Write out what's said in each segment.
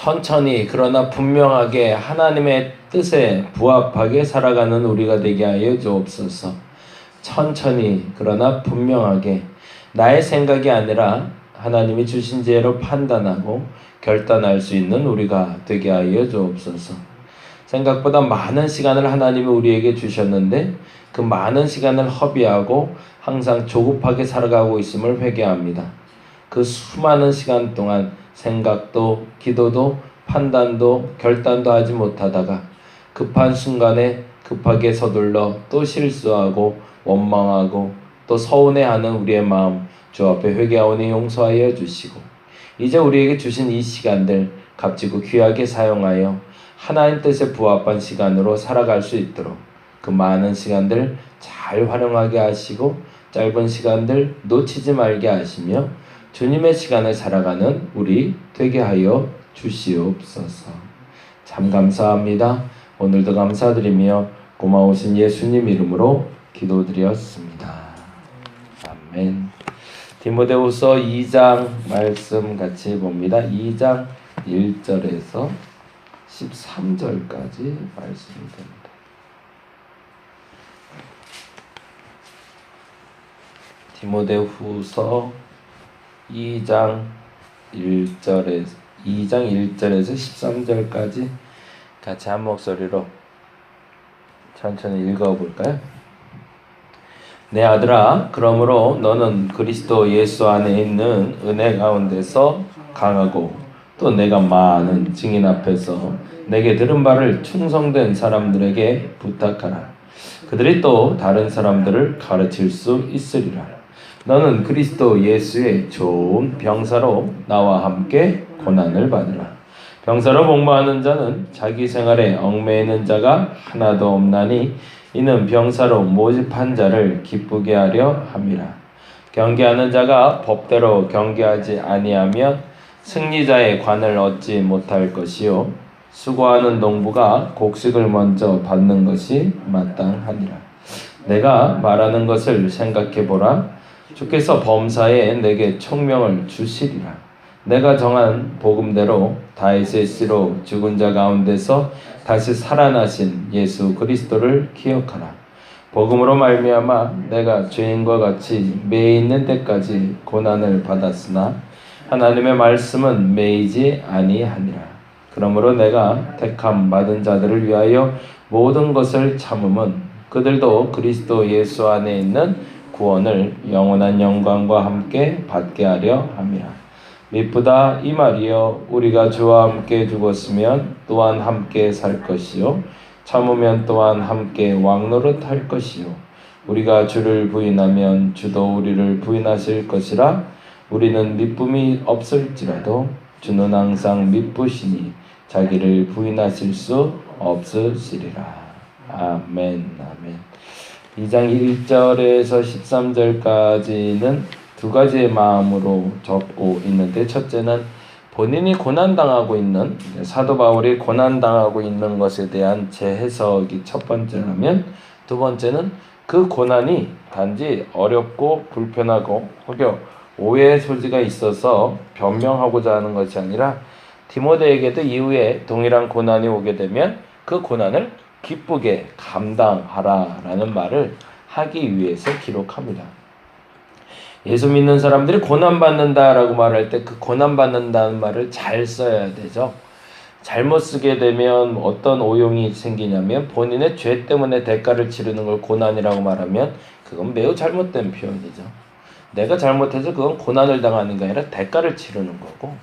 천천히 그러나 분명하게 하나님의 뜻에 부합하게 살아가는 우리가 되게 하여 주옵소서. 천천히 그러나 분명하게 나의 생각이 아니라 하나님이 주신 지혜로 판단하고 결단할 수 있는 우리가 되게 하여 주옵소서. 생각보다 많은 시간을 하나님이 우리에게 주셨는데 그 많은 시간을 허비하고 항상 조급하게 살아가고 있음을 회개합니다. 그 수많은 시간 동안 생각도 기도도 판단도 결단도 하지 못하다가 급한 순간에 급하게 서둘러 또 실수하고 원망하고 또 서운해하는 우리의 마음 주 앞에 회개하오니 용서하여 주시고 이제 우리에게 주신 이 시간들 값지고 귀하게 사용하여 하나님 뜻에 부합한 시간으로 살아갈 수 있도록 그 많은 시간들 잘 활용하게 하시고 짧은 시간들 놓치지 말게 하시며 주님의 시간을 살아가는 우리 되게 하여 주시옵소서. 참 감사합니다. 오늘도 감사드리며 고마우신 예수님 이름으로 기도드렸습니다. 아멘. 디모데후서 2장 말씀 같이 봅니다. 2장 1절에서 13절까지 말씀이 됩니다. 디모데후서 2장 1절에서 13절까지 같이 한 목소리로 천천히 읽어볼까요? 내 아들아, 그러므로 너는 그리스도 예수 안에 있는 은혜 가운데서 강하고 또 내가 많은 증인 앞에서 내게 들은 바를 충성된 사람들에게 부탁하라. 그들이 또 다른 사람들을 가르칠 수 있으리라. 너는 그리스도 예수의 좋은 병사로 나와 함께 고난을 받으라. 병사로 복무하는 자는 자기 생활에 얽매이는 자가 하나도 없나니 이는 병사로 모집한 자를 기쁘게 하려 함이라. 경계하는 자가 법대로 경계하지 아니하면 승리자의 관을 얻지 못할 것이요 수고하는 농부가 곡식을 먼저 받는 것이 마땅하니라. 내가 말하는 것을 생각해 보라. 주께서 범사에 내게 총명을 주시리라. 내가 정한 복음대로 다윗의 씨로 죽은 자 가운데서 다시 살아나신 예수 그리스도를 기억하라. 복음으로 말미암아 내가 죄인과 같이 매여 있는 데까지 고난을 받았으나 하나님의 말씀은 매이지 아니하니라. 그러므로 내가 택함 받은 자들을 위하여 모든 것을 참음은 그들도 그리스도 예수 안에 있는 구원을 영원한 영광과 함께 받게 하려 함이라. 미쁘다 이 말이여, 우리가 주와 함께 죽었으면 또한 함께 살 것이요 참으면 또한 함께 왕노릇할 것이요 우리가 주를 부인하면 주도 우리를 부인하실 것이라. 우리는 미쁨이 없을지라도 주는 항상 미쁘시니 자기를 부인하실 수 없으시리라. 아멘. 아멘. 2장 1절에서 13절까지는 두 가지의 마음으로 적고 있는데, 첫째는 본인이 고난당하고 있는, 사도 바울이 고난당하고 있는 것에 대한 재해석이 첫 번째라면, 두 번째는 그 고난이 단지 어렵고 불편하고 혹여 오해의 소지가 있어서 변명하고자 하는 것이 아니라 디모데에게도 이후에 동일한 고난이 오게 되면 그 고난을 기쁘게 감당하라라는 말을 하기 위해서 기록합니다. 예수 믿는 사람들이 고난받는다라고 말할 때 그 고난받는다는 말을 잘 써야 되죠. 잘못 쓰게 되면 어떤 오용이 생기냐면, 본인의 죄 때문에 대가를 치르는 걸 고난이라고 말하면 그건 매우 잘못된 표현이죠. 내가 잘못해서 그건 고난을 당하는 게 아니라 대가를 치르는 거고,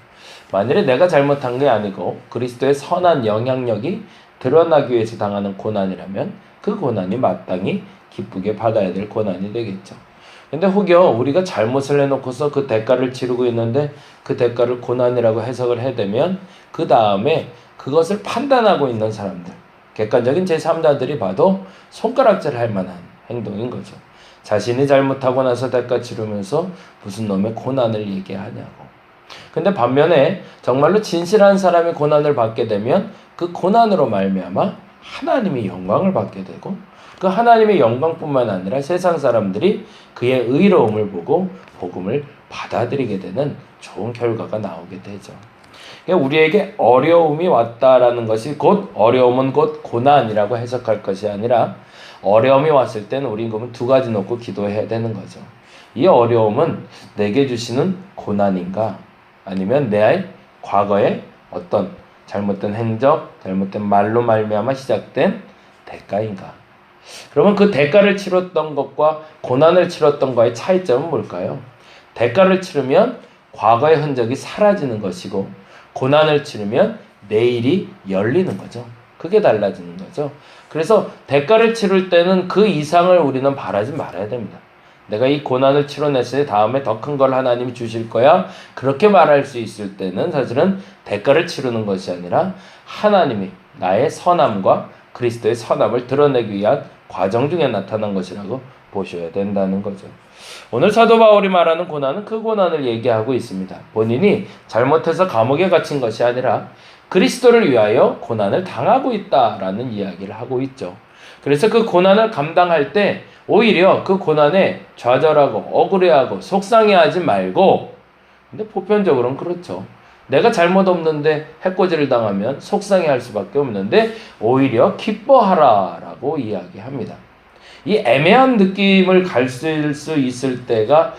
만일에 내가 잘못한 게 아니고 그리스도의 선한 영향력이 드러나기 위해서 당하는 고난이라면 그 고난이 마땅히 기쁘게 받아야 될 고난이 되겠죠. 근데 혹여 우리가 잘못을 해놓고서 그 대가를 치르고 있는데 그 대가를 고난이라고 해석을 해대면 그 다음에 그것을 판단하고 있는 사람들, 객관적인 제3자들이 봐도 손가락질 할 만한 행동인 거죠. 자신이 잘못하고 나서 대가 치르면서 무슨 놈의 고난을 얘기하냐고. 근데 반면에 정말로 진실한 사람이 고난을 받게 되면 그 고난으로 말미암아 하나님이 영광을 받게 되고, 그 하나님의 영광뿐만 아니라 세상 사람들이 그의 의로움을 보고 복음을 받아들이게 되는 좋은 결과가 나오게 되죠. 우리에게 어려움이 왔다라는 것이 곧 어려움은 곧 고난이라고 해석할 것이 아니라 어려움이 왔을 때는 우린 그러면 두 가지 놓고 기도해야 되는 거죠. 이 어려움은 내게 주시는 고난인가? 아니면 내 과거에 어떤 잘못된 행적, 잘못된 말로 말미암아 시작된 대가인가? 그러면 그 대가를 치렀던 것과 고난을 치렀던 것의 차이점은 뭘까요? 대가를 치르면 과거의 흔적이 사라지는 것이고 고난을 치르면 내일이 열리는 거죠. 그게 달라지는 거죠. 그래서 대가를 치를 때는 그 이상을 우리는 바라지 말아야 됩니다. 내가 이 고난을 치러냈으니 다음에 더 큰 걸 하나님이 주실 거야. 그렇게 말할 수 있을 때는 사실은 대가를 치르는 것이 아니라 하나님이 나의 선함과 그리스도의 선함을 드러내기 위한 과정 중에 나타난 것이라고 보셔야 된다는 거죠. 오늘 사도 바울이 말하는 고난은 그 고난을 얘기하고 있습니다. 본인이 잘못해서 감옥에 갇힌 것이 아니라 그리스도를 위하여 고난을 당하고 있다라는 이야기를 하고 있죠. 그래서 그 고난을 감당할 때 오히려 그 고난에 좌절하고 억울해하고 속상해하지 말고, 근데 보편적으로는 그렇죠. 내가 잘못 없는데 해코지를 당하면 속상해할 수밖에 없는데 오히려 기뻐하라라고 이야기합니다. 이 애매한 느낌을 가질 수 있을 때가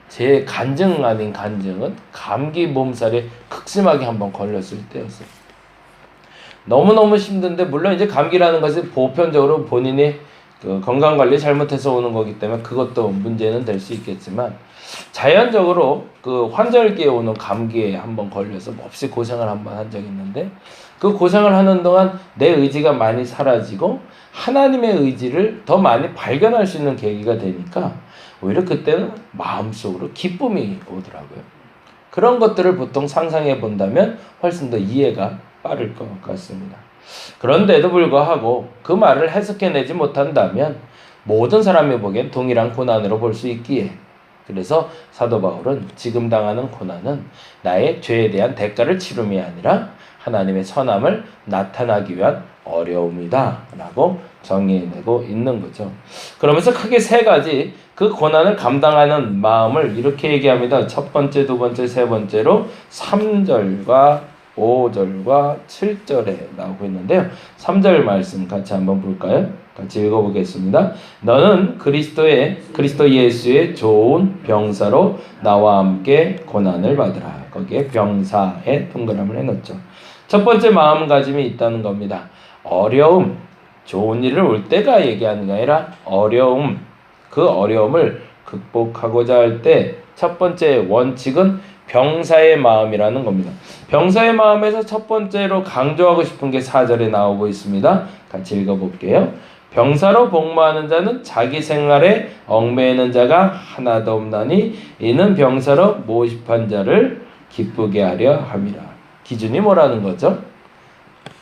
제 간증 아닌 간증은 감기 몸살에 극심하게 한번 걸렸을 때였어요. 너무너무 힘든데, 물론 이제 감기라는 것이 보편적으로 본인이 건강관리 잘못해서 오는 거기 때문에 그것도 문제는 될 수 있겠지만, 자연적으로 환절기에 오는 감기에 한번 걸려서 몹시 고생을 한번 한 적이 있는데, 그 고생을 하는 동안 내 의지가 많이 사라지고 하나님의 의지를 더 많이 발견할 수 있는 계기가 되니까 오히려 그때는 마음속으로 기쁨이 오더라고요. 그런 것들을 보통 상상해 본다면 훨씬 더 이해가 빠를 것 같습니다. 그런데도 불구하고 그 말을 해석해내지 못한다면 모든 사람이 보기엔 동일한 고난으로 볼 수 있기에, 그래서 사도 바울은 지금 당하는 고난은 나의 죄에 대한 대가를 치름이 아니라 하나님의 선함을 나타나기 위한 어려움이다 라고 정의해내고 있는 거죠. 그러면서 크게 세 가지 그 고난을 감당하는 마음을 이렇게 얘기합니다. 첫 번째, 두 번째, 세 번째로 3절과 5절과 7절에 나오고 있는데요. 3절 말씀 같이 한번 볼까요? 같이 읽어보겠습니다. 너는 그리스도 예수의 좋은 병사로 나와 함께 고난을 받으라. 거기에 병사에 동그라미를 해놓죠. 첫 번째 마음가짐이 있다는 겁니다. 어려움, 좋은 일을 올 때가 얘기하는 게 아니라 어려움, 그 어려움을 극복하고자 할 때 첫 번째 원칙은 병사의 마음이라는 겁니다. 병사의 마음에서 첫 번째로 강조하고 싶은 게 4절에 나오고 있습니다. 같이 읽어볼게요. 병사로 복무하는 자는 자기 생활에 얽매이는 자가 하나도 없나니 이는 병사로 모집한 자를 기쁘게 하려 함이라. 기준이 뭐라는 거죠?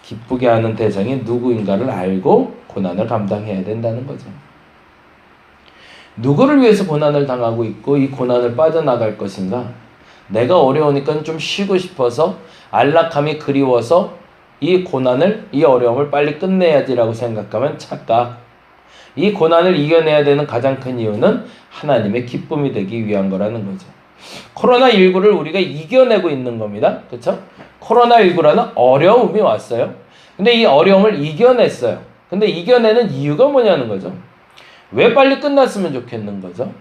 기쁘게 하는 대상이 누구인가를 알고 고난을 감당해야 된다는 거죠. 누구를 위해서 고난을 당하고 있고 이 고난을 빠져나갈 것인가? 내가 어려우니까 좀 쉬고 싶어서, 안락함이 그리워서 이 고난을, 이 어려움을 빨리 끝내야지라고 생각하면 착각. 이 고난을 이겨내야 되는 가장 큰 이유는 하나님의 기쁨이 되기 위한 거라는 거죠. 코로나19를 우리가 이겨내고 있는 겁니다. 그렇죠? 코로나19라는 어려움이 왔어요. 근데 이 어려움을 이겨냈어요. 근데 이겨내는 이유가 뭐냐는 거죠. 왜 빨리 끝났으면 좋겠는 거죠?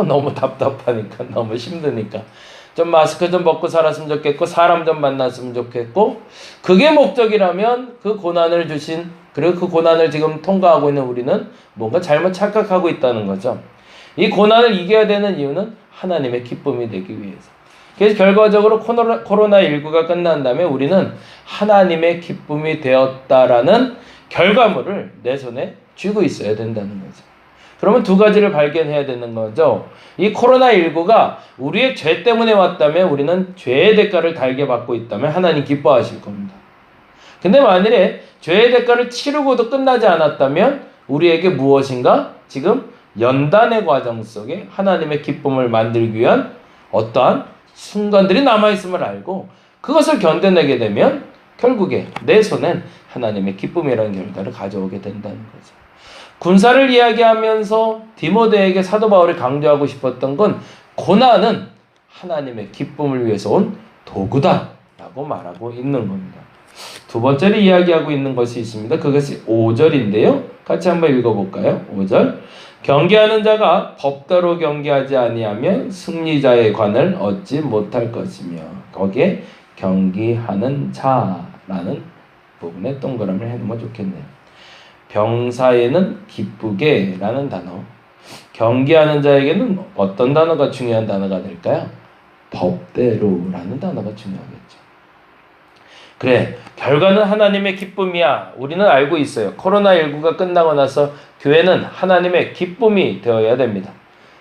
너무 답답하니까, 너무 힘드니까. 좀 마스크 좀 벗고 살았으면 좋겠고, 사람 좀 만났으면 좋겠고, 그게 목적이라면 그 고난을 주신, 그리고 그 고난을 지금 통과하고 있는 우리는 뭔가 잘못 착각하고 있다는 거죠. 이 고난을 이겨야 되는 이유는 하나님의 기쁨이 되기 위해서. 그래서 결과적으로 코로나19가 끝난 다음에 우리는 하나님의 기쁨이 되었다라는 결과물을 내 손에 쥐고 있어야 된다는 거죠. 그러면 두 가지를 발견해야 되는 거죠. 이 코로나19가 우리의 죄 때문에 왔다면, 우리는 죄의 대가를 달게 받고 있다면 하나님 기뻐하실 겁니다. 근데 만일에 죄의 대가를 치르고도 끝나지 않았다면 우리에게 무엇인가 지금 연단의 과정 속에 하나님의 기쁨을 만들기 위한 어떠한 순간들이 남아있음을 알고 그것을 견뎌내게 되면 결국에 내 손엔 하나님의 기쁨이라는 결과를 가져오게 된다는 거죠. 군사를 이야기하면서 디모데에게 사도 바울이 강조하고 싶었던 건 고난은 하나님의 기쁨을 위해서 온 도구다 라고 말하고 있는 겁니다. 두 번째로 이야기하고 있는 것이 있습니다. 그것이 5절인데요. 같이 한번 읽어볼까요? 5절. 경계하는 자가 법대로 경계하지 아니하면 승리자의 관을 얻지 못할 것이며, 거기에 경계하는 자라는 부분에 동그라미를 해놓으면 좋겠네요. 병사에는 기쁘게 라는 단어, 경계하는 자에게는 어떤 단어가 중요한 단어가 될까요? 법대로 라는 단어가 중요하겠죠. 그래, 결과는 하나님의 기쁨이야. 우리는 알고 있어요. 코로나19가 끝나고 나서 교회는 하나님의 기쁨이 되어야 됩니다.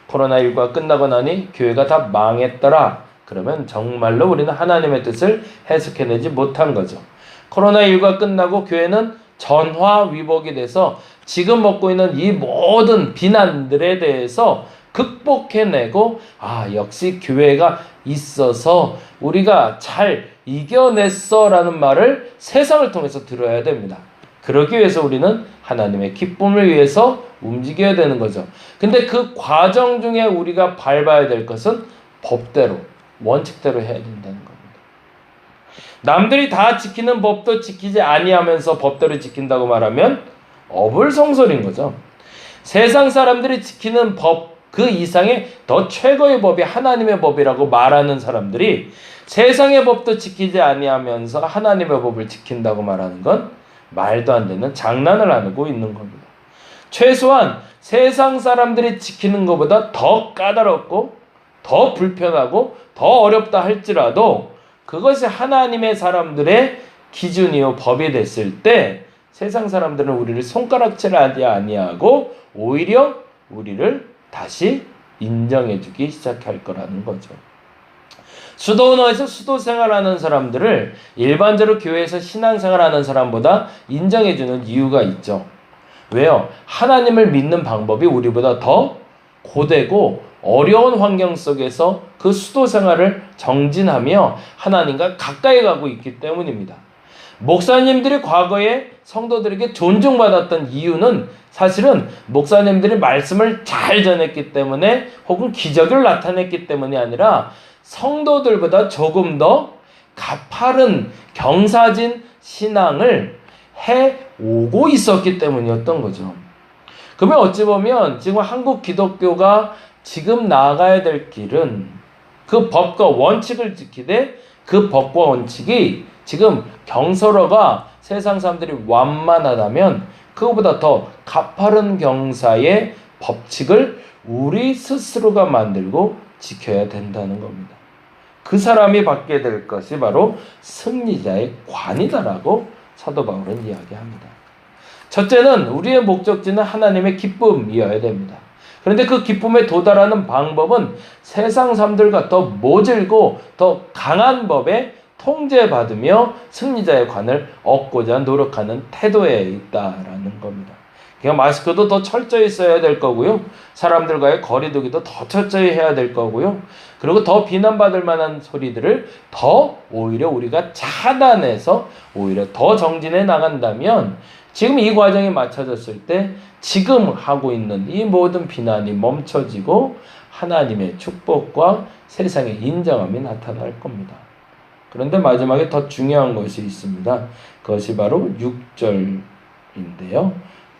코로나19가 끝나고 나니 교회가 다 망했더라. 그러면 정말로 우리는 하나님의 뜻을 해석해내지 못한 거죠. 코로나19가 끝나고 교회는 전화위복이 돼서 지금 먹고 있는 이 모든 비난들에 대해서 극복해내고, 역시 교회가 있어서 우리가 잘 이겨냈어 라는 말을 세상을 통해서 들어야 됩니다. 그러기 위해서 우리는 하나님의 기쁨을 위해서 움직여야 되는 거죠. 근데 그 과정 중에 우리가 밟아야 될 것은 법대로, 원칙대로 해야 된다는 겁니다. 남들이 다 지키는 법도 지키지 아니하면서 법대로 지킨다고 말하면 어불성설인 거죠. 세상 사람들이 지키는 법 그 이상의 더 최고의 법이 하나님의 법이라고 말하는 사람들이 세상의 법도 지키지 아니하면서 하나님의 법을 지킨다고 말하는 건 말도 안 되는 장난을 하고 있는 겁니다. 최소한 세상 사람들이 지키는 것보다 더 까다롭고 더 불편하고 더 어렵다 할지라도 그것이 하나님의 사람들의 기준이요 법이 됐을 때 세상 사람들은 우리를 손가락질하지 아니하고 오히려 우리를 다시 인정해주기 시작할 거라는 거죠. 수도원에서 수도 생활하는 사람들을 일반적으로 교회에서 신앙생활하는 사람보다 인정해주는 이유가 있죠. 왜요? 하나님을 믿는 방법이 우리보다 더 고되고 어려운 환경 속에서 그 수도 생활을 정진하며 하나님과 가까이 가고 있기 때문입니다. 목사님들이 과거에 성도들에게 존중받았던 이유는 사실은 목사님들이 말씀을 잘 전했기 때문에 혹은 기적을 나타냈기 때문이 아니라 성도들보다 조금 더 가파른 경사진 신앙을 해오고 있었기 때문이었던 거죠. 그러면 어찌 보면 지금 한국 기독교가 지금 나아가야 될 길은 그 법과 원칙을 지키되 그 법과 원칙이 지금 경서로가 세상 사람들이 완만하다면 그거보다 더 가파른 경사의 법칙을 우리 스스로가 만들고 지켜야 된다는 겁니다. 그 사람이 받게 될 것이 바로 승리자의 관이다라고 사도 바울은 이야기합니다. 첫째는 우리의 목적지는 하나님의 기쁨이어야 됩니다. 그런데 그 기쁨에 도달하는 방법은 세상 사람들과 더 모질고 더 강한 법에 통제받으며 승리자의 관을 얻고자 노력하는 태도에 있다라는 겁니다. 그러니까 마스크도 더 철저히 써야 될 거고요. 사람들과의 거리두기도 더 철저히 해야 될 거고요. 그리고 더 비난받을 만한 소리들을 더 오히려 우리가 차단해서 오히려 더 정진해 나간다면 지금 이 과정이 맞춰졌을 때 지금 하고 있는 이 모든 비난이 멈춰지고 하나님의 축복과 세상의 인정함이 나타날 겁니다. 그런데 마지막에 더 중요한 것이 있습니다. 그것이 바로 6절인데요.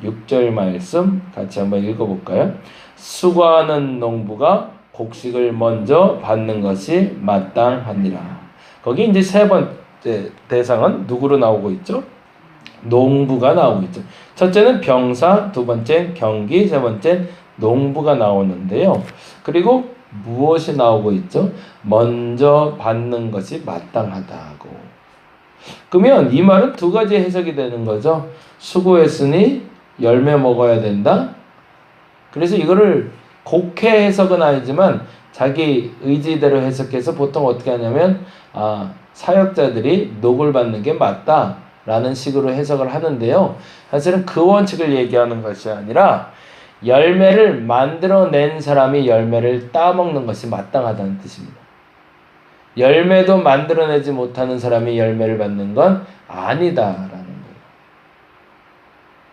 6절 말씀 같이 한번 읽어볼까요? 수고하는 농부가 곡식을 먼저 받는 것이 마땅하니라. 거기 이제 세 번째 대상은 누구로 나오고 있죠? 농부가 나오고 있죠. 첫째는 병사, 두 번째 경기, 세 번째 농부가 나오는데요. 그리고 무엇이 나오고 있죠? 먼저 받는 것이 마땅하다고. 그러면 이 말은 두 가지 해석이 되는 거죠. 수고했으니 열매 먹어야 된다. 그래서 이거를 곡해 해석은 아니지만 자기 의지대로 해석해서 보통 어떻게 하냐면 사역자들이 녹을 받는 게 맞다라는 식으로 해석을 하는데요. 사실은 그 원칙을 얘기하는 것이 아니라 열매를 만들어낸 사람이 열매를 따먹는 것이 마땅하다는 뜻입니다. 열매도 만들어내지 못하는 사람이 열매를 받는 건 아니다라는 거예요.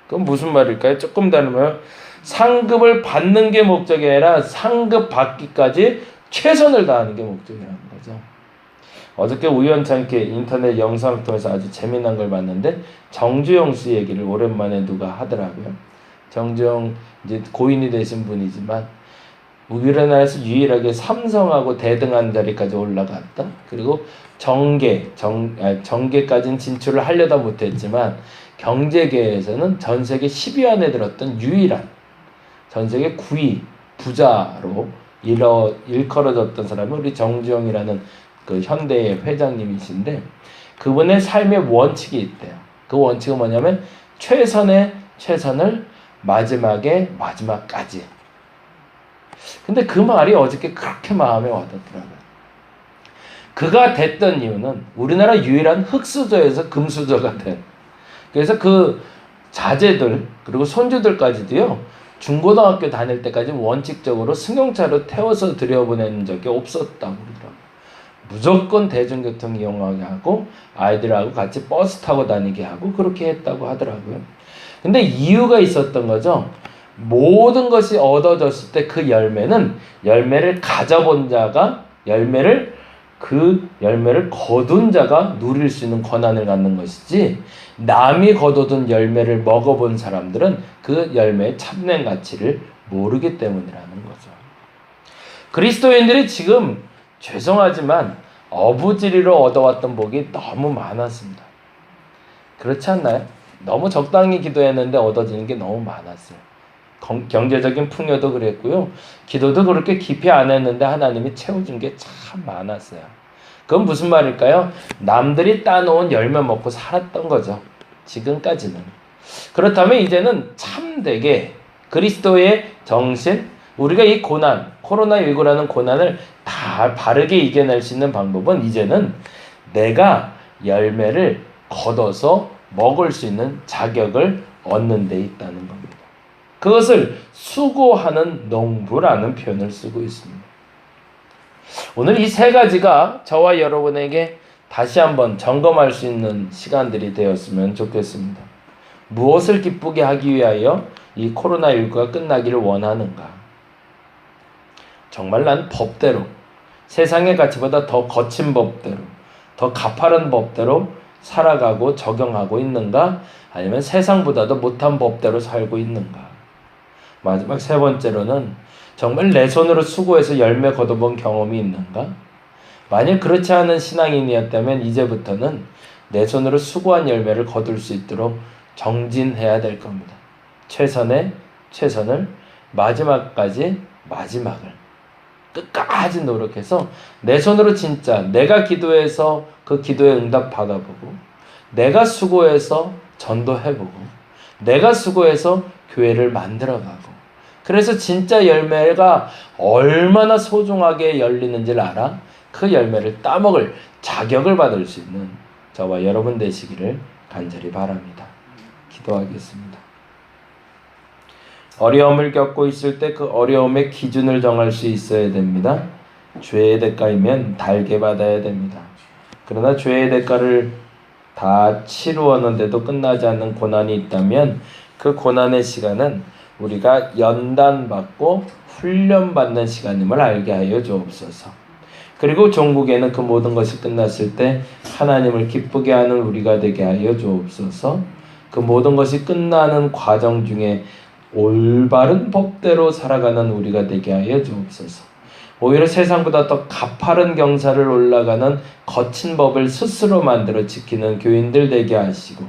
그건 무슨 말일까요? 조금 다르면 상급을 받는 게 목적이 아니라 상급 받기까지 최선을 다하는 게 목적이라는 거죠. 어저께 우연찮게 인터넷 영상을 통해서 아주 재미난 걸 봤는데 정주영 씨 얘기를 오랜만에 누가 하더라고요. 정주영 이제 고인이 되신 분이지만 우리나라에서 유일하게 삼성하고 대등한 자리까지 올라갔다. 그리고 정계까지는 진출을 하려다 못했지만 경제계에서는 전 세계 10위 안에 들었던 유일한 전 세계 9위 부자로 일컬어졌던 사람은 우리 정주영이라는 그 현대의 회장님이신데 그분의 삶의 원칙이 있대요. 그 원칙은 뭐냐면 최선을 마지막까지. 근데 그 말이 어저께 그렇게 마음에 와닿더라고요. 그가 됐던 이유는 우리나라 유일한 흙수저에서 금수저가 된. 그래서 그 자제들 그리고 손주들까지도요. 중고등학교 다닐 때까지 원칙적으로 승용차로 태워서 들여보낸 적이 없었다고 그러더라고요. 무조건 대중교통 이용하게 하고 아이들하고 같이 버스 타고 다니게 하고 그렇게 했다고 하더라고요. 근데 이유가 있었던 거죠. 모든 것이 얻어졌을 때 그 열매를 가져본 자가 그 열매를 거둔 자가 누릴 수 있는 권한을 갖는 것이지 남이 거둬둔 열매를 먹어본 사람들은 그 열매의 참된 가치를 모르기 때문이라는 거죠. 그리스도인들이 지금 죄송하지만 어부지리로 얻어왔던 복이 너무 많았습니다. 그렇지 않나요? 너무 적당히 기도했는데 얻어지는 게 너무 많았어요. 경제적인 풍요도 그랬고요. 기도도 그렇게 깊이 안 했는데 하나님이 채워준 게 참 많았어요. 그건 무슨 말일까요? 남들이 따놓은 열매 먹고 살았던 거죠. 지금까지는. 그렇다면 이제는 참되게 그리스도의 정신, 우리가 이 고난, 코로나19라는 고난을 다 바르게 이겨낼 수 있는 방법은 이제는 내가 열매를 거둬서 먹을 수 있는 자격을 얻는 데 있다는 겁니다. 그것을 수고하는 농부라는 표현을 쓰고 있습니다. 오늘 이 세 가지가 저와 여러분에게 다시 한번 점검할 수 있는 시간들이 되었으면 좋겠습니다. 무엇을 기쁘게 하기 위하여 이 코로나19가 끝나기를 원하는가? 정말 난 법대로, 세상의 가치보다 더 거친 법대로, 더 가파른 법대로 살아가고 적용하고 있는가? 아니면 세상보다도 못한 법대로 살고 있는가? 마지막 세 번째로는 정말 내 손으로 수고해서 열매 거둬본 경험이 있는가? 만일 그렇지 않은 신앙인이었다면 이제부터는 내 손으로 수고한 열매를 거둘 수 있도록 정진해야 될 겁니다. 최선을 마지막을 끝까지 노력해서 내 손으로 진짜 내가 기도해서 그 기도에 응답 받아보고 내가 수고해서 전도해보고 내가 수고해서 교회를 만들어가고 그래서 진짜 열매가 얼마나 소중하게 열리는지를 알아 그 열매를 따먹을 자격을 받을 수 있는 저와 여러분 되시기를 간절히 바랍니다. 기도하겠습니다. 어려움을 겪고 있을 때 그 어려움의 기준을 정할 수 있어야 됩니다. 죄의 대가이면 달게 받아야 됩니다. 그러나 죄의 대가를 다 치루었는데도 끝나지 않는 고난이 있다면 그 고난의 시간은 우리가 연단받고 훈련받는 시간임을 알게 하여 주옵소서. 그리고 종국에는 그 모든 것이 끝났을 때 하나님을 기쁘게 하는 우리가 되게 하여 주옵소서. 그 모든 것이 끝나는 과정 중에 올바른 법대로 살아가는 우리가 되게 하여 주옵소서. 오히려 세상보다 더 가파른 경사를 올라가는 거친 법을 스스로 만들어 지키는 교인들 되게 하시고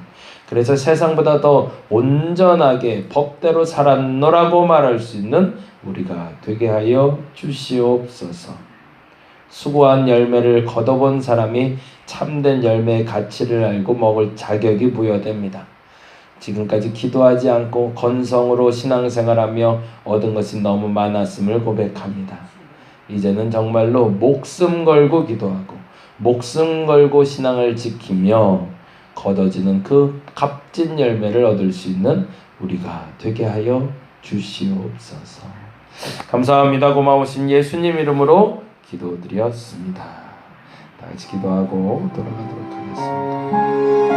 그래서 세상보다 더 온전하게 법대로 살았노라고 말할 수 있는 우리가 되게 하여 주시옵소서. 수고한 열매를 거둬본 사람이 참된 열매의 가치를 알고 먹을 자격이 부여됩니다. 지금까지 기도하지 않고 건성으로 신앙생활하며 얻은 것이 너무 많았음을 고백합니다. 이제는 정말로 목숨 걸고 기도하고 목숨 걸고 신앙을 지키며 거둬지는 그 값진 열매를 얻을 수 있는 우리가 되게 하여 주시옵소서. 감사합니다. 고마우신 예수님 이름으로 기도드렸습니다. 다 같이 기도하고 돌아가도록 하겠습니다.